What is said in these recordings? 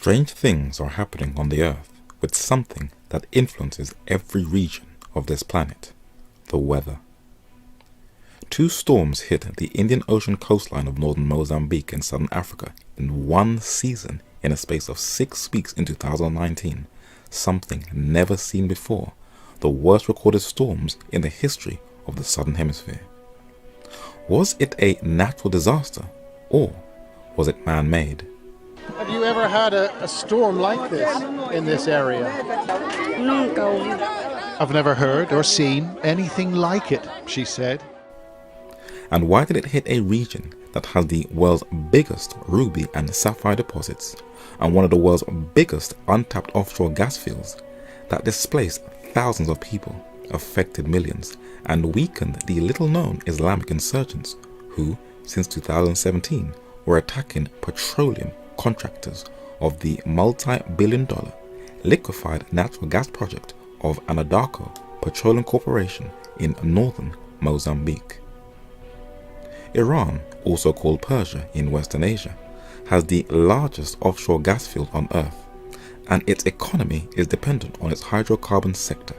Strange things are happening on the Earth with something that influences every region of this planet: the weather. Two storms hit the Indian Ocean coastline of northern Mozambique in southern Africa in one season in a space of 6 weeks in 2019, something never seen before, the worst recorded storms in the history of the southern hemisphere. Was it a natural disaster, or was it man-made? Have you ever had a storm like this in this area? I've never heard or seen anything like it, she said. And why did it hit a region that has the world's biggest ruby and sapphire deposits and one of the world's biggest untapped offshore gas fields that displaced thousands of people, affected millions, and weakened the little-known Islamic insurgents who, since 2017, were attacking petroleum contractors of the multi-billion-dollar liquefied natural gas project of Anadarko Petroleum Corporation in northern Mozambique? Iran, also called Persia in Western Asia, has the largest offshore gas field on Earth, and its economy is dependent on its hydrocarbon sector.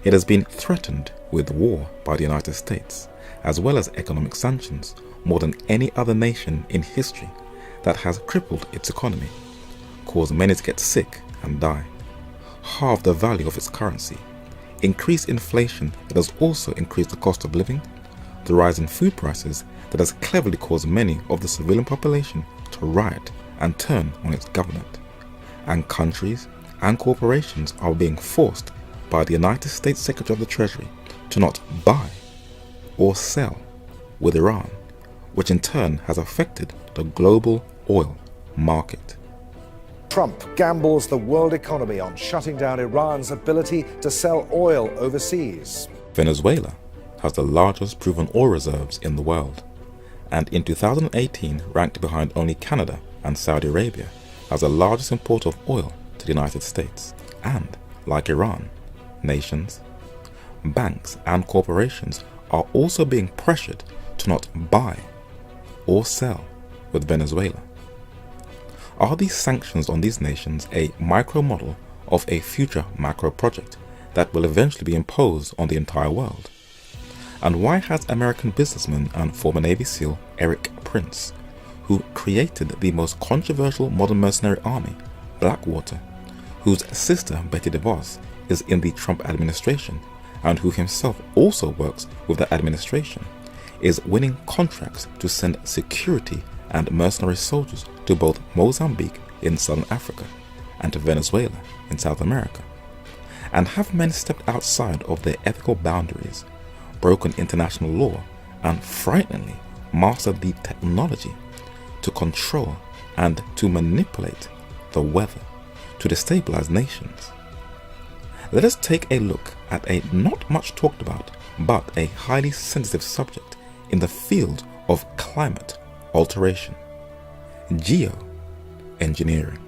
It has been threatened with war by the United States, as well as economic sanctions, more than any other nation in history, that has crippled its economy, caused many to get sick and die, halved the value of its currency, increased inflation that has also increased the cost of living, the rise in food prices that has cleverly caused many of the civilian population to riot and turn on its government, and countries and corporations are being forced by the United States Secretary of the Treasury to not buy or sell with Iran, which in turn has affected the global oil market. Trump gambles the world economy on shutting down Iran's ability to sell oil overseas. Venezuela has the largest proven oil reserves in the world, and in 2018 ranked behind only Canada and Saudi Arabia as the largest importer of oil to the United States. And, like Iran, nations, banks and corporations are also being pressured to not buy or sell with Venezuela. Are these sanctions on these nations a micro model of a future macro project that will eventually be imposed on the entire world? And why has American businessman and former Navy SEAL Eric Prince, who created the most controversial modern mercenary army, Blackwater, whose sister Betty DeVos is in the Trump administration and who himself also works with the administration, is winning contracts to send security and mercenary soldiers to both Mozambique in southern Africa and to Venezuela in South America? And have men stepped outside of their ethical boundaries, broken international law, and frighteningly mastered the technology to control and to manipulate the weather to destabilize nations? Let us take a look at a not much talked about but a highly sensitive subject in the field of climate alteration: geoengineering.